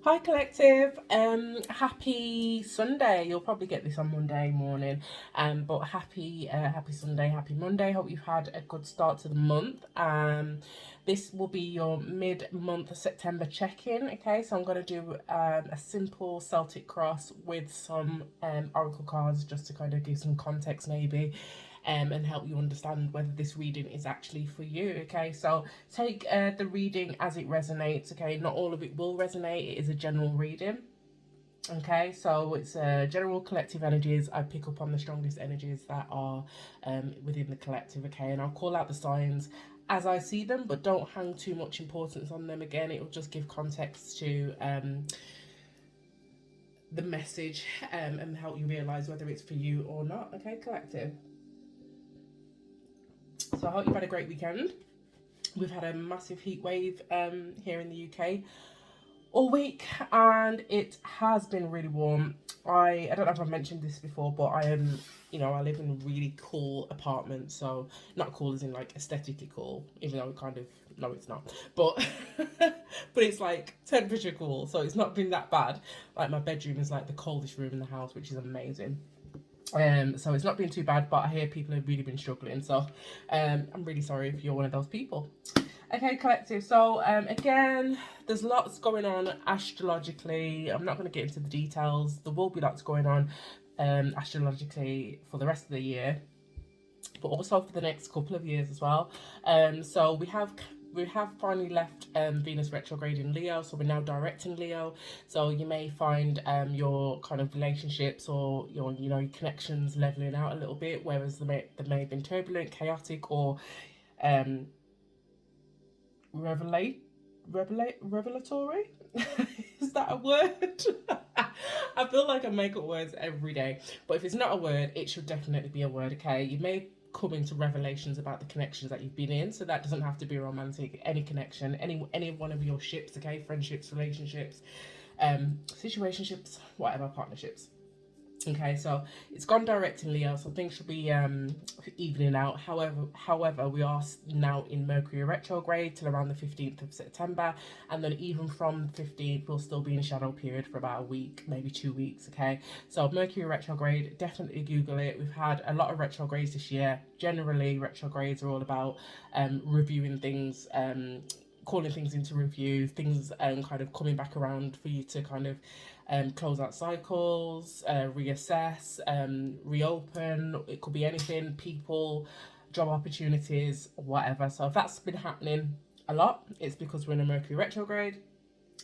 Hi collective, happy Sunday. You'll probably get this on Monday morning, but happy Sunday, happy Monday. Hope you've had a good start to the month. This will be your mid-month September check-in. Okay, so I'm going to do a simple Celtic cross with some oracle cards just to kind of give some context maybe, and help you understand whether this reading is actually for you. Okay, so take the reading as it resonates. Okay, not all of it will resonate. It is a general reading. Okay, so it's general collective energies. I pick up on the strongest energies that are within the collective. Okay, and I'll call out the signs as I see them, but don't hang too much importance on them. Again, it will just give context to the message, and help you realize whether it's for you or not. Okay, collective. So I hope you've had a great weekend. We've had a massive heat wave here in the UK all week, and it has been really warm. I don't know if I've mentioned this before, but I am, I live in a really cool apartment. So not cool as in like aesthetically cool, even though it kind of, no, it's not. But but it's like temperature cool, so it's not been that bad. Like my bedroom is like the coldest room in the house, which is amazing. So it's not been too bad, but I hear people have really been struggling. So I'm really sorry if you're one of those people. Okay, collective. So again, there's lots going on astrologically. I'm not going to get into the details. There will be lots going on astrologically for the rest of the year, but also for the next couple of years as well. So we have finally left Venus retrograde in Leo, so we're now direct in Leo. So you may find your kind of relationships or your connections leveling out a little bit, whereas they may have been turbulent, chaotic, or um, revelatory. Is that a word? I feel like I make up words every day, but if it's not a word, it should definitely be a word. Okay, you may come into revelations about the connections that you've been in, so that doesn't have to be romantic. Any connection, any one of your ships. Okay, friendships, relationships, situationships, whatever, partnerships. Okay, so it's gone direct in Leo, so things should be evening out. However, we are now in Mercury retrograde till around the 15th of September, and then even from the 15th, we'll still be in shadow period for about a week, maybe 2 weeks. Okay, so Mercury retrograde, definitely Google it. We've had a lot of retrogrades this year. Generally, retrogrades are all about reviewing things, calling things into review, things kind of coming back around for you to kind of close out cycles, reassess, reopen. It could be anything, people, job opportunities, whatever. So if that's been happening a lot, it's because we're in a Mercury retrograde,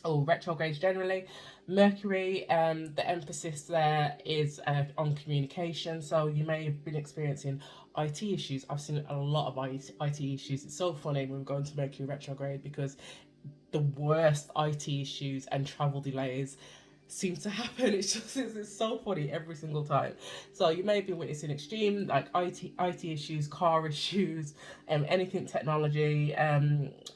or retrogrades generally. Mercury, the emphasis there is on communication. So you may have been experiencing IT issues. I've seen a lot of IT issues. It's so funny when we go into Mercury retrograde because the worst IT issues and travel delays seem to happen. It's so funny every single time. So you may be witnessing extreme like IT issues, car issues, anything technology.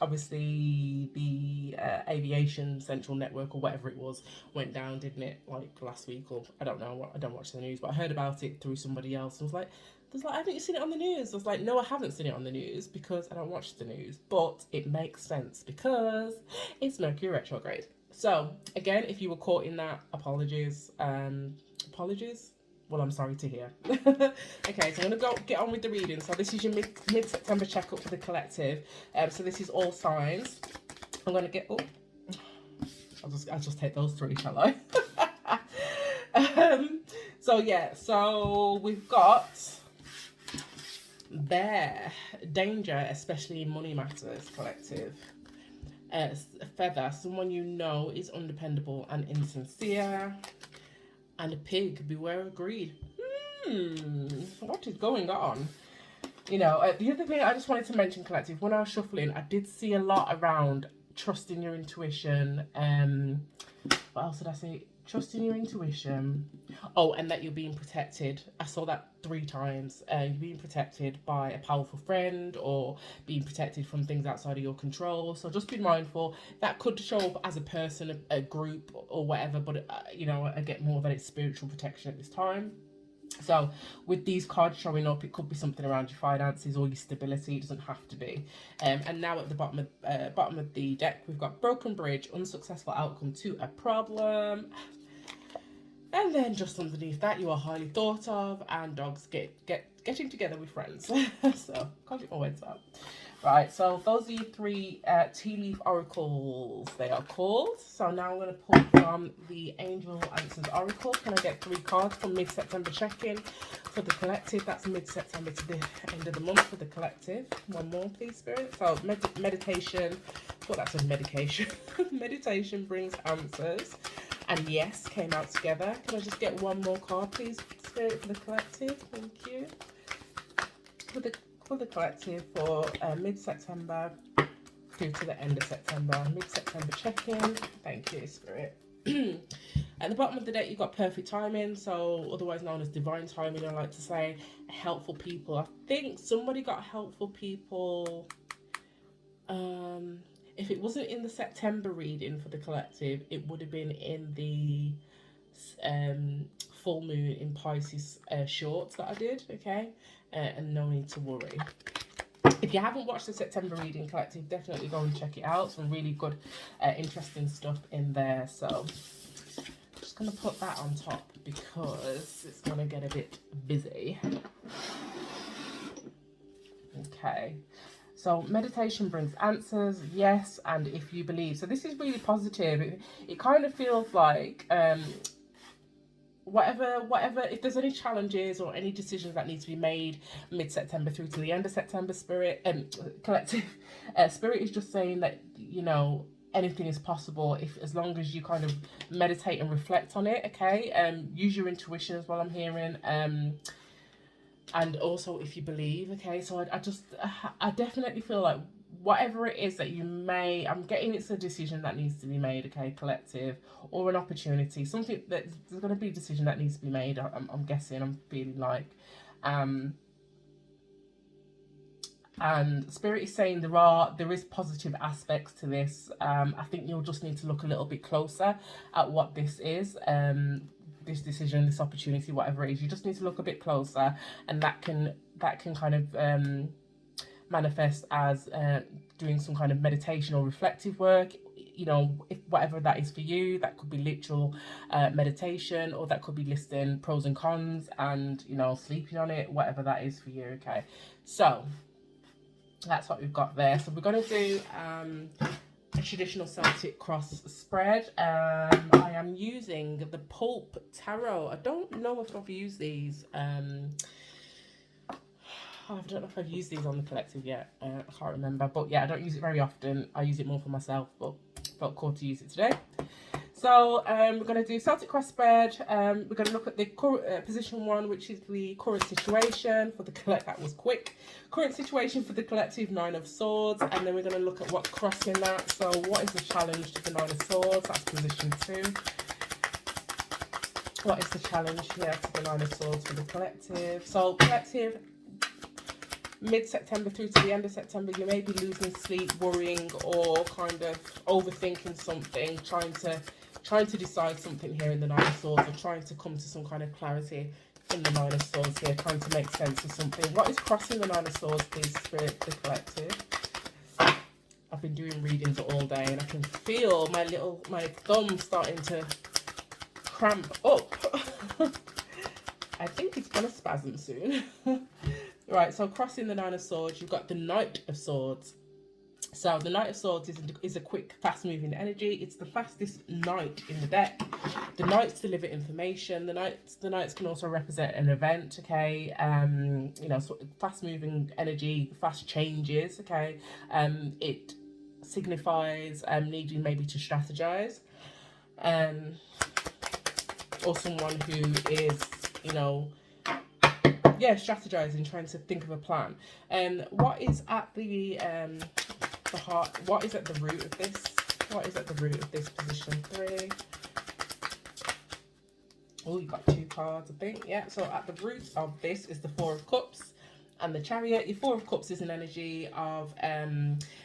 Obviously the aviation central network or whatever it was went down, didn't it? Like last week, or I don't know. I don't watch the news, but I heard about it through somebody else. And was like, there's like, haven't you seen it on the news? I was like, no, I haven't seen it on the news because I don't watch the news. But it makes sense because it's Mercury retrograde. So again, if you were caught in that, apologies. Apologies. Well, I'm sorry to hear. Okay, so I'm gonna get on with the reading. So this is your mid September checkup for the collective. So this is all signs. I'm gonna get. Oh, I'll just take those three, shall I? So yeah, so we've got bear, danger, especially in money matters, collective. Feather, someone you know is undependable and insincere. And a pig, beware of greed. What is going on? The other thing I just wanted to mention, collective, when I was shuffling, I did see a lot around trusting your intuition. What else did I say? Trusting your intuition. Oh, and that you're being protected. I saw that 3 times. You're being protected by a powerful friend or being protected from things outside of your control. So just be mindful. That could show up as a person, a group, or whatever. But I get more that it's spiritual protection at this time. So with these cards showing up, it could be something around your finances or your stability. It doesn't have to be. And now at the bottom of the deck, we've got broken bridge, unsuccessful outcome to a problem. And then just underneath that, you are highly thought of, and dogs getting together with friends. So can't get my words out. Right, so those are your three tea leaf oracles, they are called. So now I'm going to pull from the Angel Answers Oracle. Can I get 3 cards from mid-September check-in for the collective? That's mid-September to the end of the month for the collective. One more, please, Spirit. So meditation, I thought that said medication. Meditation brings answers. And yes, came out together. Can I just get one more card, please, Spirit, for the collective? Thank you. For the collective for mid-September through to the end of September. Mid-September check-in. Thank you, Spirit. At the bottom of the deck, you've got perfect timing, so otherwise known as divine timing, I like to say. Helpful people. I think somebody got helpful people. If it wasn't in the September reading for the collective, it would have been in the full moon in Pisces shorts that I did, okay? And no need to worry. If you haven't watched the September reading collective, definitely go and check it out. Some really good, interesting stuff in there. So I'm just going to put that on top because it's going to get a bit busy. Okay. So meditation brings answers, yes, and if you believe. So this is really positive. It kind of feels like whatever, if there's any challenges or any decisions that need to be made mid-September through to the end of September, Spirit, collective, Spirit is just saying that, you know, anything is possible if, as long as you kind of meditate and reflect on it, okay? Use your intuition as well, I'm hearing, and also if you believe, okay? So I definitely feel like whatever it is that you may, I'm getting it's a decision that needs to be made, okay, collective, or an opportunity, something that there's going to be a decision that needs to be made. I'm guessing, I'm feeling like, and Spirit is saying there is positive aspects to this. I think you'll just need to look a little bit closer at what this is. This decision, this opportunity, whatever it is, you just need to look a bit closer, and that can kind of manifest as doing some kind of meditation or reflective work, you know, if whatever that is for you. That could be literal meditation, or that could be listing pros and cons and, you know, sleeping on it, whatever that is for you, okay? So that's what we've got there. So we're going to do a traditional Celtic cross spread. I am using the Pulp Tarot. I don't know if I've used these. I don't know if I've used these on the collective yet. I can't remember. But yeah, I don't use it very often. I use it more for myself, but felt called to use it today. So we're going to do Celtic cross spread. We're going to look at the position 1, which is the current situation for the collective. That was quick. Current situation for the collective, 9 of Swords. And then we're going to look at what's crossing that. So what is the challenge to the 9 of Swords? That's position 2. What is the challenge here to the 9 of Swords for the collective? So collective, mid-September through to the end of September, you may be losing sleep, worrying, or kind of overthinking something, trying to decide something here in the 9 of Swords, or trying to come to some kind of clarity in the 9 of Swords here, trying to make sense of something. What is crossing the 9 of Swords, please, Spirit, the collective? I've been doing readings all day, and I can feel my thumb starting to cramp up. I think it's going to spasm soon. Right, so crossing the 9 of Swords, you've got the Knight of Swords. So the Knight of Swords is a quick, fast-moving energy. It's the fastest knight in the deck. The knights deliver information. The knights can also represent an event, okay? You know, so fast-moving energy, fast changes, okay? It signifies needing maybe to strategize, or someone who is, you know, yeah, strategizing, trying to think of a plan. What is at the heart? What is at the root of this? What is at the root of this position 3? Oh, you got 2 cards, I think. Yeah. So at the root of this is the 4 of Cups and the Chariot. Your 4 of Cups is an energy of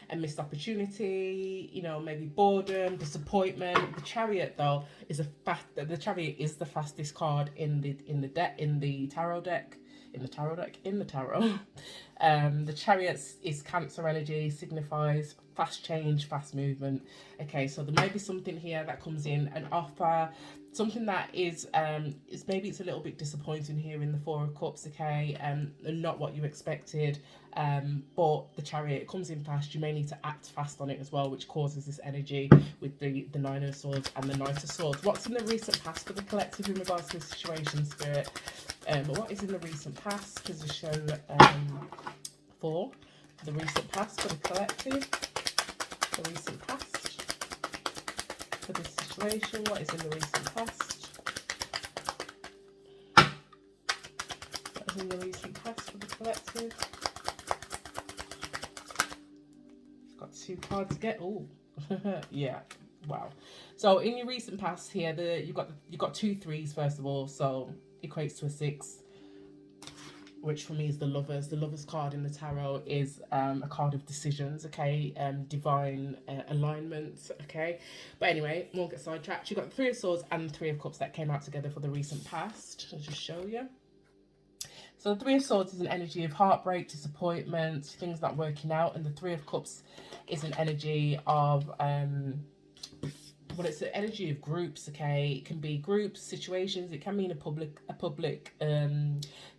a missed opportunity, you know, maybe boredom, disappointment. The Chariot though is the Chariot is the fastest card in the tarot deck. The Chariot is Cancer energy, signifies fast change, fast movement. Okay, so there may be something here that comes in and offer something that is maybe it's a little bit disappointing here in the Four of Cups. Okay, not what you expected. But the Chariot comes in fast. You may need to act fast on it as well, which causes this energy with the Nine of Swords and the Knight of Swords. What's in the recent past for the collective in regards to the situation, Spirit? What is in the recent past position for the recent past for the collective? The recent past for this situation. What is in the recent past? What is in the recent past for the collective? Got two cards to get. Oh, yeah. Wow. So in your recent past here, you've got two threes first of all, so equates to a 6, which for me is the Lovers. The Lovers card in the tarot is a card of decisions, okay, divine alignment, okay. But anyway, won't get sidetracked. You've got the Three of Swords and the Three of Cups that came out together for the recent past. I'll just show you. So the Three of Swords is an energy of heartbreak, disappointment, things not working out, and the Three of Cups is an energy of it's an energy of groups. Okay, it can be groups, situations. It can mean a public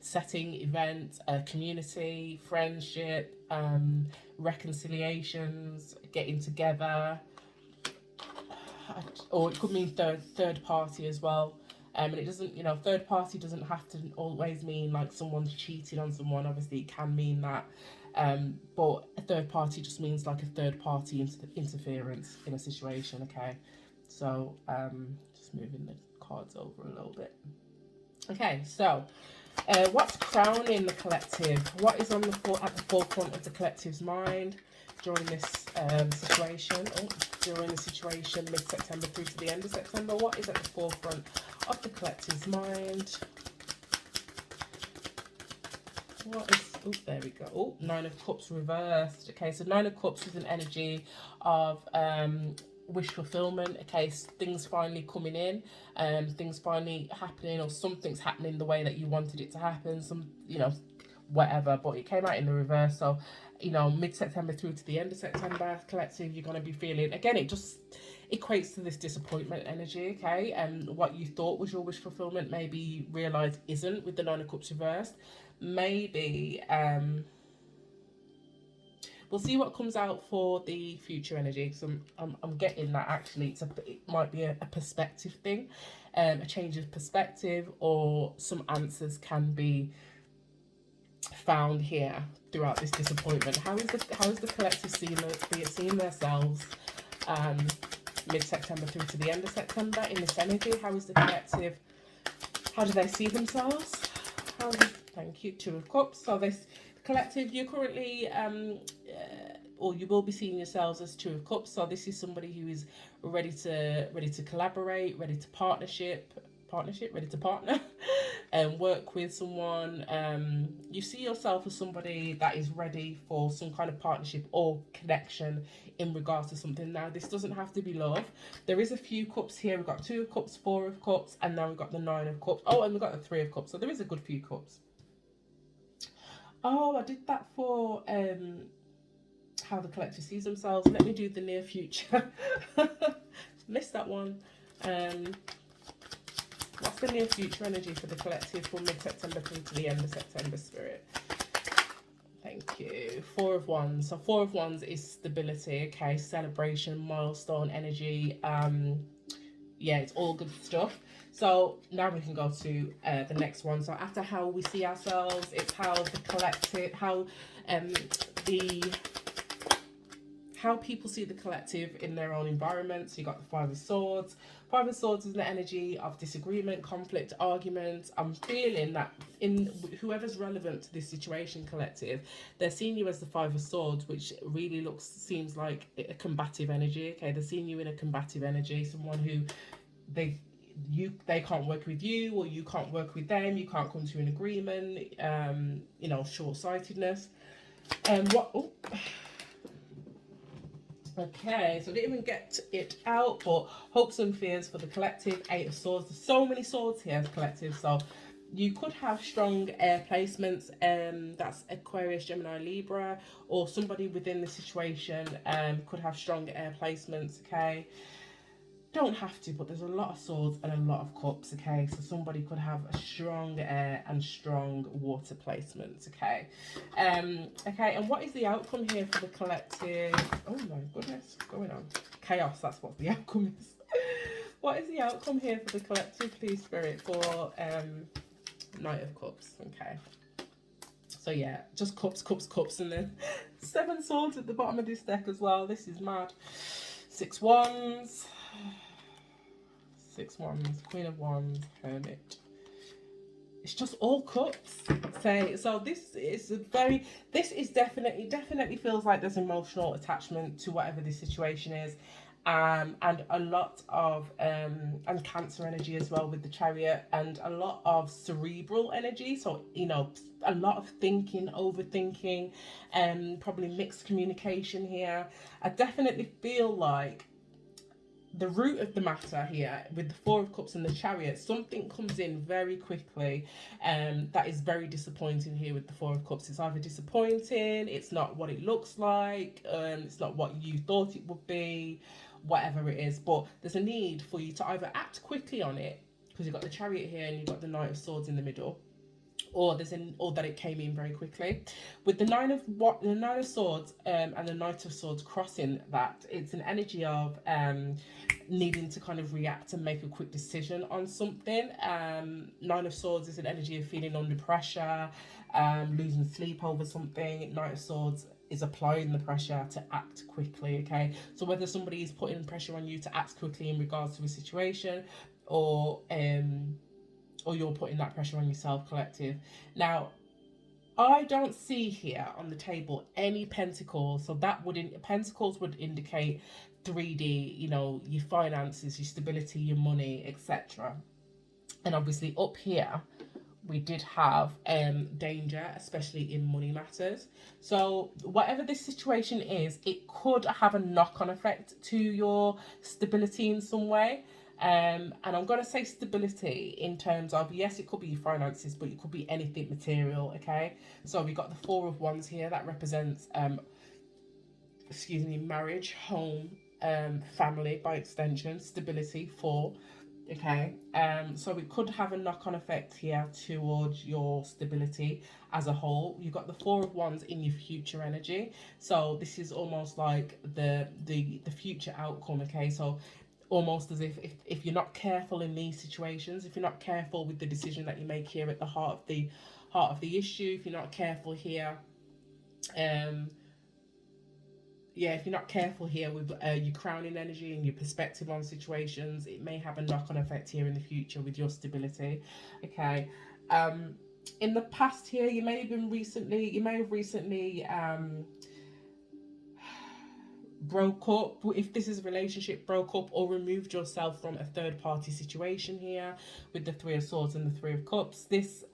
setting, event, a community, friendship, reconciliations, getting together, or it could mean third party as well. And it doesn't, you know, third party doesn't have to always mean like someone's cheating on someone. Obviously, it can mean that. But a third party just means like a third party interference in a situation, okay? So, just moving the cards over a little bit. Okay, so what's crowning the collective? What is on at the forefront of the collective's mind during this situation? During the situation mid-September through to the end of September, what is at the forefront of the collective's mind? What is, oh, there we go. Oh, Nine of Cups reversed. Okay, so Nine of Cups is an energy of wish fulfillment. Okay, so things finally coming in, things finally happening, or something's happening the way that you wanted it to happen. Some, you know, whatever. But it came out in the reverse. So, you know, mid-September through to the end of September, collective, you're going to be feeling, again, it just equates to this disappointment energy, okay? And what you thought was your wish fulfillment, maybe you realise isn't with the Nine of Cups reversed. Maybe, we'll see what comes out for the future energy. So I'm getting that actually it might be a perspective thing, a change of perspective, or some answers can be found here throughout this disappointment. How is the collective seeing themselves mid-September through to the end of September in this energy? How is the collective, how do they see themselves? Thank you, Two of Cups. So this collective, you're currently or you will be seeing yourselves as Two of Cups. So this is somebody who is ready to collaborate, ready to partner, and work with someone. You see yourself as somebody that is ready for some kind of partnership or connection in regards to something. Now, this doesn't have to be love. There is a few cups here. We've got Two of Cups, Four of Cups, and now we've got the Nine of Cups. Oh, and we've got the Three of Cups. So there is a good few cups. Oh, I did that for how the collective sees themselves. Let me do the near future. Missed that one. What's the near future energy for the collective for mid-September through to the end of September, Spirit? Thank you. Four of Wands. So Four of Wands is stability, okay? Celebration, milestone energy. Yeah, it's all good stuff. So now we can go to the next one. So after how we see ourselves, it's how the collective, how people see the collective in their own environment. So you got the Five of Swords. Five of Swords is an energy of disagreement, conflict, argument. I'm feeling that in whoever's relevant to this situation, collective, they're seeing you as the Five of Swords, which really seems like a combative energy. Okay, they're seeing you in a combative energy, someone who they can't work with you, or you can't work with them. You can't come to an agreement. You know, short-sightedness. Okay, so I didn't even get it out, but hopes and fears for the collective. Eight of Swords. There's so many swords here, collective. So you could have strong air placements. That's Aquarius, Gemini, Libra, or somebody within the situation could have strong air placements. Okay, don't have to, but there's a lot of swords and a lot of cups. Okay, so somebody could have a strong air and strong water placements. Okay, okay, and what is the outcome here for the collective? Oh my goodness, what's going on? Chaos, that's what the outcome is. What is the outcome here for the collective, please, Spirit, for Knight of Cups? Okay, so yeah, just cups, cups, cups, and then 7 swords at the bottom of this deck as well. This is mad. 6 wands, 6 wands, Queen of Wands, Hermit. It's just all cups. So this is definitely feels like there's emotional attachment to whatever this situation is. And a lot of and Cancer energy as well with the Chariot, and a lot of cerebral energy. So a lot of thinking, overthinking, and probably mixed communication here. I definitely feel like the root of the matter here with the 4 of Cups and the Chariot, something comes in very quickly that is very disappointing here with the 4 of Cups. It's either disappointing, it's not what it looks like, it's not what you thought it would be, whatever it is. But there's a need for you to either act quickly on it, because you've got the Chariot here and you've got the Knight of Swords in the middle, or that it came in very quickly. With the Nine of Swords and the Knight of Swords crossing that, it's an energy of needing to kind of react and make a quick decision on something. Nine of Swords is an energy of feeling under pressure, losing sleep over something. Knight of Swords is applying the pressure to act quickly. Okay, so whether somebody is putting pressure on you to act quickly in regards to a situation, or you're putting that pressure on yourself, collective. Now, I don't see here on the table any pentacles, so pentacles would indicate 3D, your finances, your stability, your money, etc. And obviously up here we did have danger, especially in money matters. So whatever this situation is, it could have a knock-on effect to your stability in some way. And I'm going to say stability in terms of, yes, it could be your finances, but it could be anything material. Okay, so we got the 4 of Wands here that represents marriage, home, family, by extension, stability. 4. Okay, so it could have a knock-on effect here towards your stability as a whole. You've got the 4 of Wands in your future energy, so this is almost like the future outcome. Okay, so almost as if you're not careful in these situations, if you're not careful with the decision that you make here at the heart of the issue, if you're not careful here, if you're not careful here with your crowning energy and your perspective on situations, it may have a knock-on effect here in the future with your stability. Okay, in the past here, you may have recently broke up, if this is a relationship, broke up or removed yourself from a third party situation here with the 3 of Swords and the 3 of Cups. This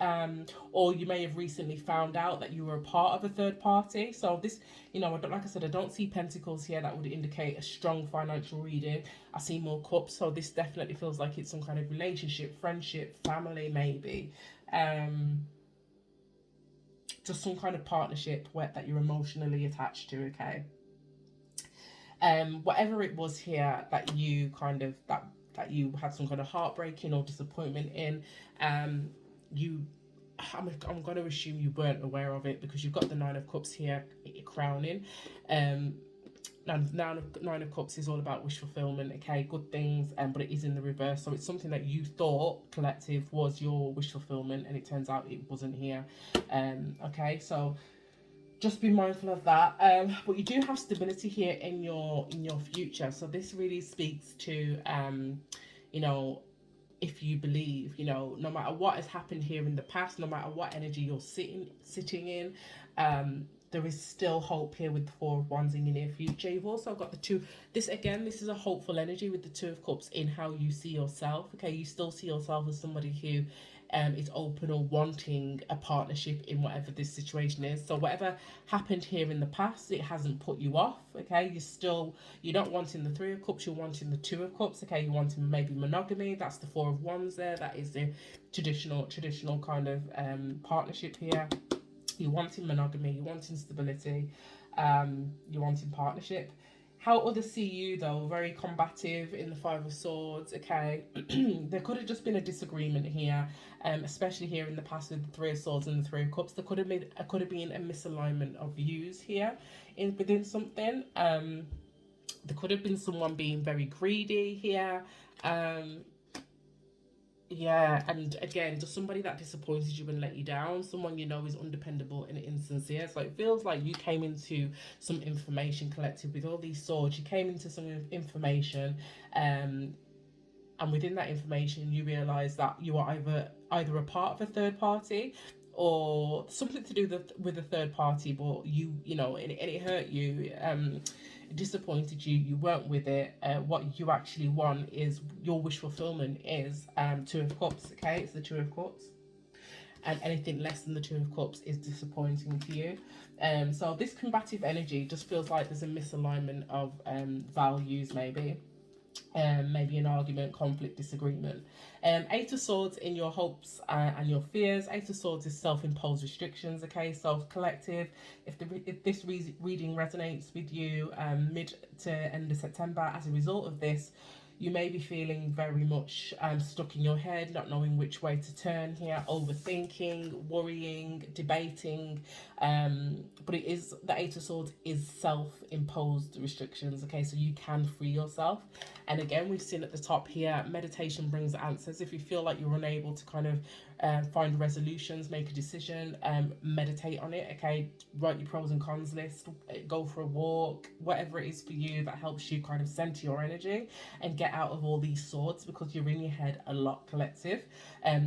or you may have recently found out that you were a part of a third party. So this, like I said, I don't see pentacles here that would indicate a strong financial reading. I see more cups, so this definitely feels like it's some kind of relationship, friendship, family, maybe just some kind of partnership that you're emotionally attached to. Okay, whatever it was here that you that you had some kind of heartbreaking or disappointment in, I'm going to assume you weren't aware of it, because you've got the 9 of Cups here crowning. Nine of Cups is all about wish fulfillment. Okay, good things, but it is in the reverse, so it's something that you thought, collective, was your wish fulfillment, and it turns out it wasn't here. Okay, so just be mindful of that. But you do have stability here in your future, so this really speaks to if you believe, no matter what has happened here in the past, no matter what energy you're sitting in, there is still hope here with the 4 of Wands in your near future. You've also got the 2. This is a hopeful energy with the 2 of Cups in how you see yourself. Okay, you still see yourself as somebody who is open or wanting a partnership in whatever this situation is. So whatever happened here in the past, it hasn't put you off. Okay, you're not wanting the Three of Cups, you're wanting the Two of Cups. Okay, you're wanting maybe monogamy. That's the Four of Wands there. That is the traditional kind of partnership here. You're wanting monogamy, you're wanting stability, you're wanting partnership. How others see you, though, very combative in the Five of Swords. Okay, there could have just been a disagreement here, especially here in the past with the Three of Swords and the Three of Cups. There could have been a misalignment of views here within something. There could have been someone being very greedy here. Yeah, and again, just somebody that disappointed you and let you down, someone you know is undependable and insincere. So it feels like you came into some information collective with all these swords. You came into some information, and within that information, you realise that you are either a part of a third party or something to do with a third party, but you know, and it hurt you. It disappointed you. You weren't with it. What you actually want is your wish fulfillment is Two of Cups. Okay, it's the Two of Cups, and anything less than the Two of Cups is disappointing to you. So this combative energy just feels like there's a misalignment of values, maybe. Maybe an argument, conflict, disagreement. Eight of Swords in your hopes and your fears. Eight of Swords is self-imposed restrictions. Okay, self-collective. If this reading resonates with you mid to end of September, as a result of this, you may be feeling very much stuck in your head, not knowing which way to turn here, overthinking, worrying, debating. But it is, the Eight of Swords is self-imposed restrictions. Okay, so you can free yourself. And again, we've seen at the top here, meditation brings answers. If you feel like you're unable to kind of find resolutions, make a decision, meditate on it. Okay, write your pros and cons list, go for a walk, whatever it is for you that helps you kind of center your energy and get out of all these swords, because you're in your head a lot, collective,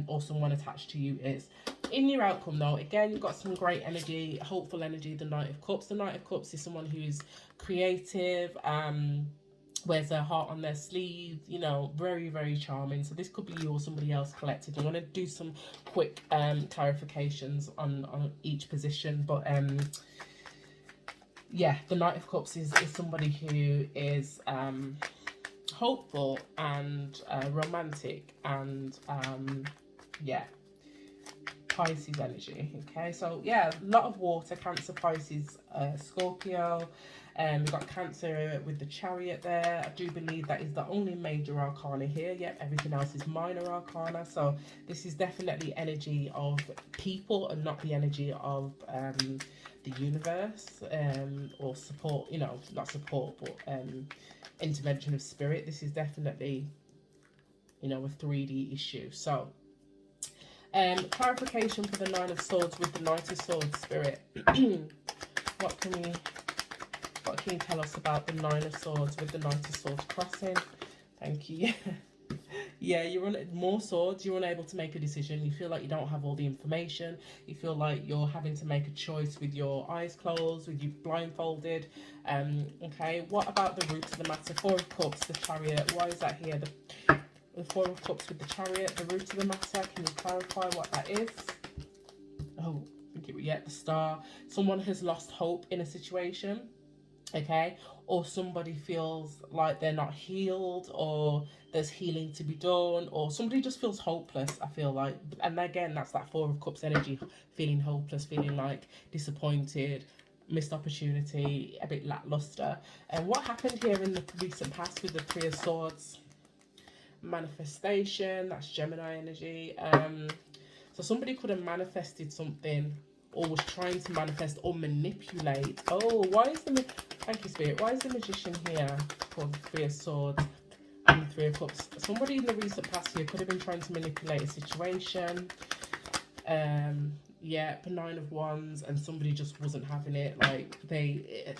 or someone attached to you is. In your outcome, though, again, you've got some great energy, hopeful energy. The Knight of Cups. The Knight of Cups is someone who's creative, wears their heart on their sleeve, you know, very, very charming. So this could be you or somebody else collective. I'm going to do some quick clarifications on each position, but yeah, the Knight of Cups is somebody who is hopeful and romantic and yeah, Pisces energy. Okay, so yeah, a lot of water, Cancer, Pisces, Scorpio. We've got Cancer with the Chariot there. I do believe that is the only major arcana here. Yep, everything else is minor arcana. So this is definitely energy of people and not the energy of the universe, or support, you know, not support, but intervention of spirit. This is definitely, you know, a 3D issue. So clarification for the Nine of Swords with the Knight of Swords spirit. What can you tell us about the Nine of Swords with the Knight of Swords crossing? Thank you. Yeah, you're on more swords. You're unable to make a decision. You feel like you don't have all the information. You feel like you're having to make a choice with your eyes closed, with you blindfolded. Okay, what about the root of the matter? Four of Cups, the Chariot. Why is that here? The Four of Cups with the Chariot, the root of the matter. Can you clarify what that is? Oh, yeah, the Star. Someone has lost hope in a situation. Okay, or somebody feels like they're not healed, or there's healing to be done, or somebody just feels hopeless, I feel like. And again, that's that Four of Cups energy, feeling hopeless, feeling like disappointed, missed opportunity, a bit lackluster. And what happened here in the recent past with the Three of Swords? Manifestation, that's Gemini energy. So somebody could have manifested something, or was trying to manifest or manipulate. Oh, why is thank you, Spirit. Why is the Magician here for the Three of Swords and the Three of Cups? Somebody in the recent past here could have been trying to manipulate a situation. Yeah, the Nine of Wands, and somebody just wasn't having it. Like,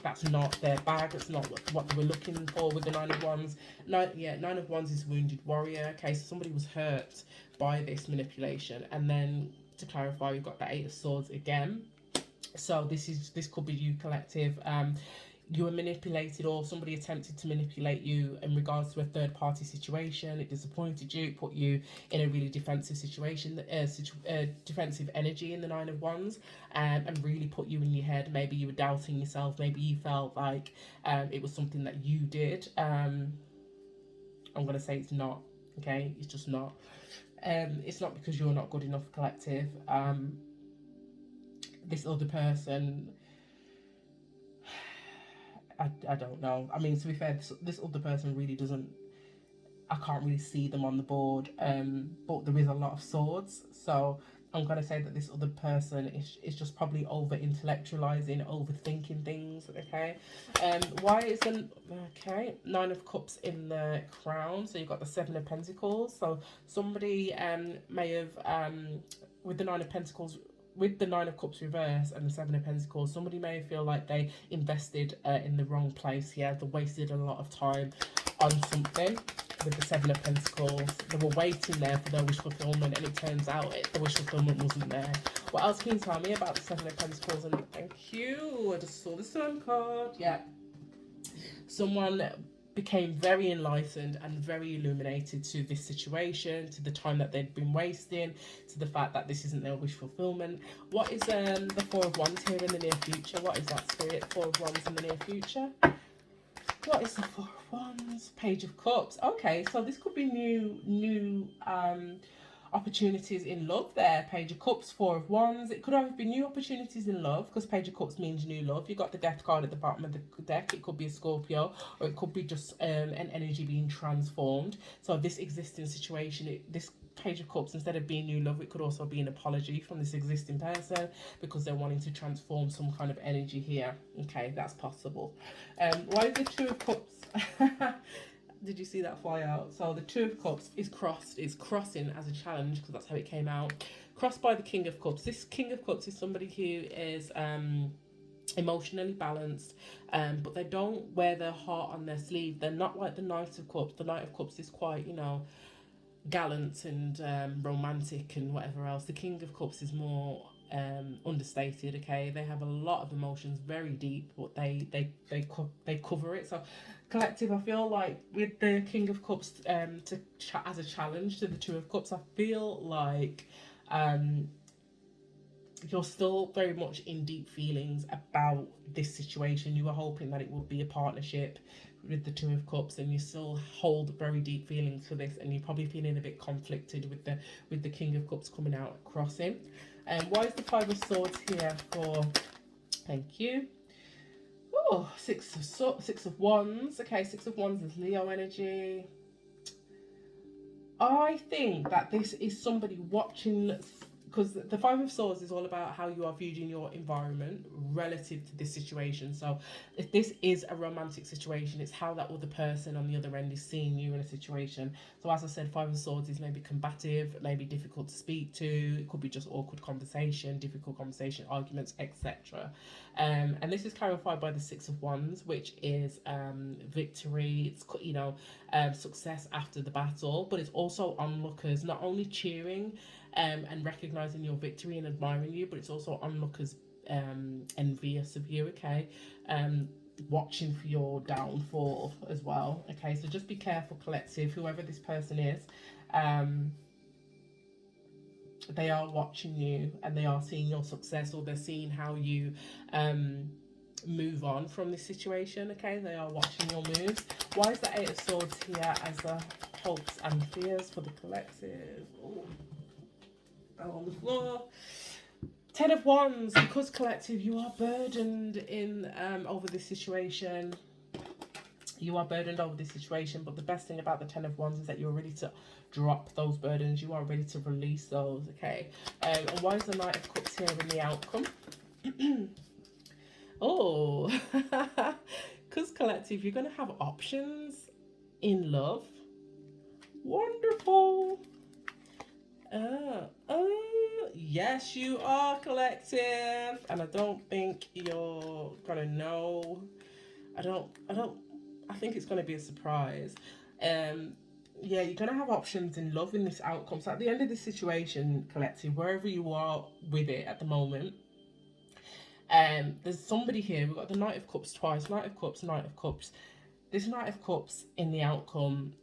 that's not their bag. It's not what they were looking for with the Nine of Wands. Nine of Wands is wounded warrior. Okay, so somebody was hurt by this manipulation. And then, to clarify, we've got the Eight of Swords again. So this could be you, collective. you were manipulated, or somebody attempted to manipulate you in regards to a third party situation. It disappointed you, put you in a really defensive situation, defensive energy in the Nine of Wands, and really put you in your head. Maybe you were doubting yourself. Maybe you felt like it was something that you did. I'm going to say it's not. Okay, it's just not. It's not because you're not good enough, collective. This other person, I don't know. I mean, to be fair, this other person really doesn't. I can't really see them on the board, but there is a lot of swords. So I'm going to say that this other person is just probably over intellectualizing, overthinking things. Okay. Why isn't okay? Nine of Cups in the crown. So you've got the Seven of Pentacles. So somebody may have with the Nine of Pentacles, with the Nine of Cups reverse and the Seven of Pentacles, somebody may feel like they invested in the wrong place here. They wasted a lot of time on something. With the Seven of Pentacles, they were waiting there for their wish fulfillment, and it turns out the wish fulfillment wasn't there. What else can you tell me about the Seven of Pentacles? And thank you, I just saw the Sun card. Yeah, someone became very enlightened and very illuminated to this situation, to the time that they'd been wasting, to the fact that this isn't their wish fulfillment. What is the Four of Wands here in the near future? What is that, Spirit? Four of Wands in the near future. What is the Four of Wands? Page of Cups. Okay, so this could be new opportunities in love there. Page of Cups, Four of Wands. It could either be new opportunities in love, because Page of Cups means new love. You've got the Death card at the bottom of the deck. It could be a Scorpio, or it could be just an energy being transformed. So this existing situation, this Page of Cups, instead of being new love, it could also be an apology from this existing person, because they're wanting to transform some kind of energy here. Okay, that's possible. Why is the Two of Cups? Did you see that fly out? So the Two of Cups is crossed. It's crossing as a challenge, because that's how it came out. Crossed by the King of Cups. This King of Cups is somebody who is emotionally balanced, but they don't wear their heart on their sleeve. They're not like the Knight of Cups. The Knight of Cups is quite, gallant and romantic and whatever else. The King of Cups is more understated. Okay, they have a lot of emotions, very deep, but they cover it. So collective, I feel like with the King of Cups as a challenge to the Two of Cups, I feel like you're still very much in deep feelings about this situation. You were hoping that it would be a partnership with the Two of Cups, and you still hold very deep feelings for this, and you're probably feeling a bit conflicted with the King of Cups coming out crossing. And why is the Five of Swords here for? Thank you. Oh, Six of Wands. Okay, Six of Wands is Leo energy. I think that this is somebody watching, because the Five of Swords is all about how you are viewed in your environment relative to this situation. So if this is a romantic situation, it's how that other person on the other end is seeing you in a situation. So as I said, Five of Swords is maybe combative, maybe difficult to speak to. It could be just awkward conversation, difficult conversation, arguments, etc. And this is clarified by the Six of Wands, which is victory. It's success after the battle, but it's also onlookers not only cheering and recognizing your victory and admiring you, but it's also onlookers envious of you. Okay, watching for your downfall as well. Okay, so just be careful, collective, whoever this person is. They are watching you, and they are seeing your success, or they're seeing how you move on from this situation. Okay, they are watching your moves. Why is the Eight of Swords here as the hopes and fears for the collective? Ooh. On the floor. Ten of Wands, because collective, you are burdened in over this situation. You are burdened over this situation, but the best thing about the Ten of Wands is that you're ready to drop those burdens. You are ready to release those. Okay. And why is the Knight of Cups here in the outcome? Oh, because collective, you're going to have options in love. Wonderful. Yes, you are, collective, and I don't think you're gonna know. I think it's gonna be a surprise. Yeah, you're gonna have options in love in this outcome. So at the end of this situation, collective, wherever you are with it at the moment, There's somebody here. We've got the Knight of Cups twice. Knight of Cups, Knight of Cups. This Knight of Cups in the outcome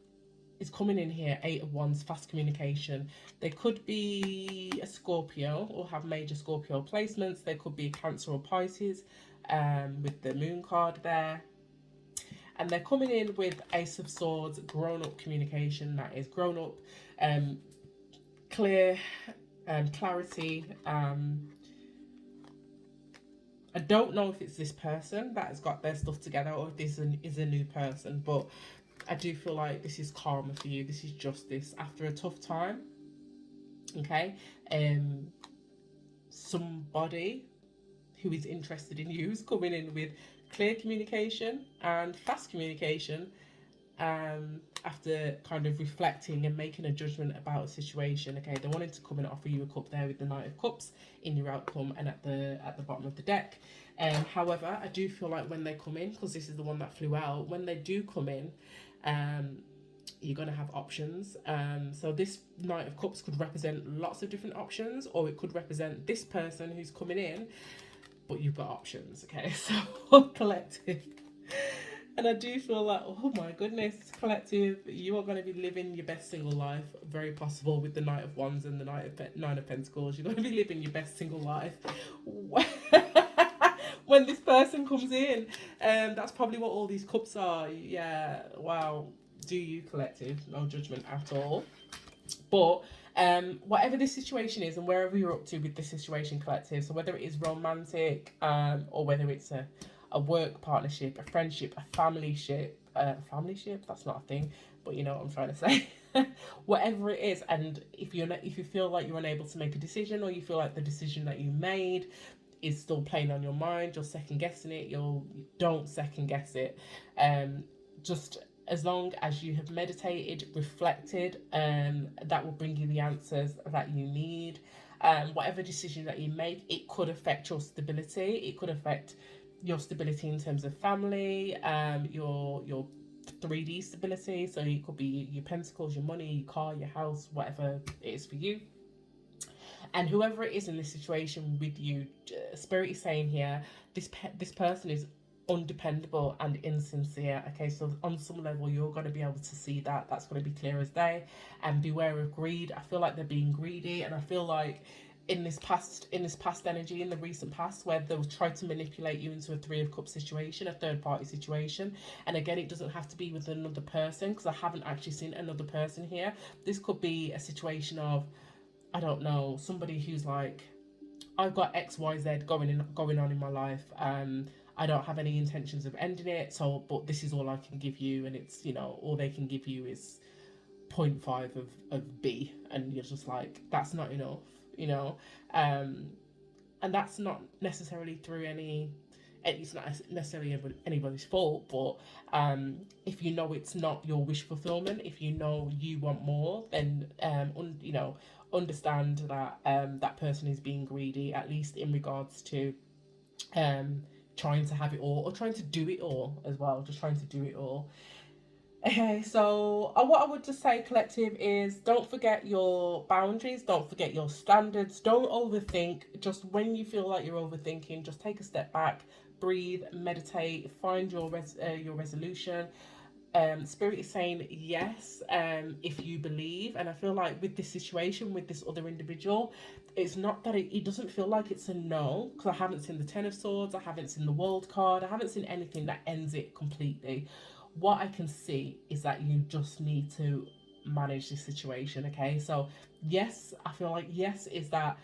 is coming in here. Eight of Wands, fast communication. They could be a Scorpio or have major Scorpio placements. They could be Cancer or Pisces, with the Moon card there. And they're coming in with Ace of Swords, grown-up communication. That is grown-up, clear, clarity. I don't know if it's this person that has got their stuff together or if this is a new person, but I do feel like this is karma for you. This is justice after a tough time. Okay, somebody who is interested in you is coming in with clear communication and fast communication, after kind of reflecting and making a judgment about a situation. Okay, they wanted to come and offer you a cup there with the Knight of Cups in your outcome and at the bottom of the deck. However, I do feel like when they come in, because this is the one that flew out, when they do come in, you're going to have options. So this Knight of Cups could represent lots of different options, or it could represent this person who's coming in, but you've got options. Okay, so collective. And I do feel like, oh my goodness, collective, you are going to be living your best single life. Very possible with the Knight of Wands and the Nine of Pentacles. You're going to be living your best single life when this person comes in. That's probably what all these cups are. Yeah, wow. Do you, collective? No judgment at all. But whatever this situation is and wherever you're up to with this situation, collective, so whether it is romantic, or whether it's a work partnership, a friendship, a family ship, that's not a thing, but you know what I'm trying to say. Whatever it is, and if you feel like you're unable to make a decision, or you feel like the decision that you made is still playing on your mind, you're second guessing it, don't second guess it. Just as long as you have meditated, reflected, that will bring you the answers that you need. Whatever decision that you make, it could affect your stability. It could affect your stability in terms of family, your 3D stability. So it could be your pentacles, your money, your car, your house, whatever it is for you. And whoever it is in this situation with you, Spirit is saying here, this person is undependable and insincere. Okay, so on some level you're going to be able to see that. That's going to be clear as day. And beware of greed. I feel like they're being greedy, and I feel like in this past energy, in the recent past, where they'll try to manipulate you into a Three of Cups situation, a third party situation. And again, it doesn't have to be with another person, because I haven't actually seen another person here. This could be a situation of, I don't know, somebody who's like, I've got XYZ going on in my life. I don't have any intentions of ending it. So, but this is all I can give you, and it's, all they can give you is 0.5 of B, and you're just like, that's not enough, and that's not necessarily through it's not necessarily anybody's fault, but if you know it's not your wish fulfillment, if you know you want more, then understand that that person is being greedy, at least in regards to trying to have it all, or trying to do it all as well, just trying to do it all. Okay, so what I would just say, collective, is don't forget your boundaries, don't forget your standards, don't overthink. Just when you feel like you're overthinking, just take a step back, breathe, meditate, find your resolution. Spirit is saying yes, if you believe. And I feel like with this situation, with this other individual, it's not that it doesn't feel like it's a no, because I haven't seen the Ten of Swords, I haven't seen the World card, I haven't seen anything that ends it completely. What I can see is that you just need to manage this situation. Okay, so yes, I feel like yes is that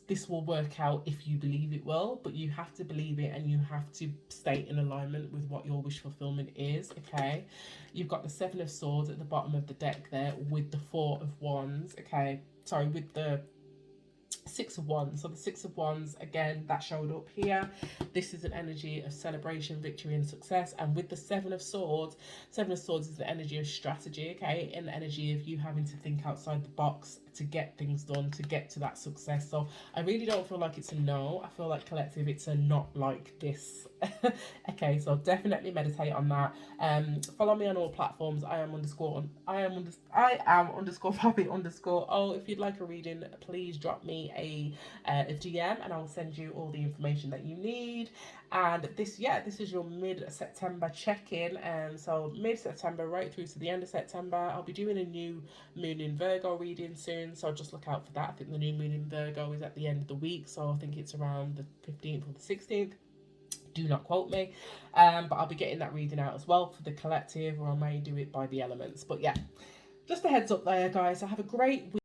this will work out if you believe it will, but you have to believe it, and you have to stay in alignment with what your wish fulfillment is. Okay, you've got the Seven of Swords at the bottom of the deck there with the Four of Wands. Okay, sorry, with the Six of Wands. So the Six of Wands, again, that showed up here. This is an energy of celebration, victory, and success. And with the Seven of Swords is the energy of strategy, okay, and the energy of you having to think outside the box to get things done, to get to that success. So I really don't feel like it's a no. I feel like, collective, it's a not like this. Okay, so definitely meditate on that. Follow me on all platforms. I am underscore Fabi underscore. Oh, if you'd like a reading, please drop me a DM, and I will send you all the information that you need. And this is your mid-September check-in, and so mid-September right through to the end of September. I'll be doing a new moon in Virgo reading soon, so just look out for that. I think the new moon in Virgo is at the end of the week, so I think it's around the 15th or the 16th. Do not quote me, but I'll be getting that reading out as well for the collective, or I may do it by the elements. But yeah, just a heads up there, guys. So have a great week.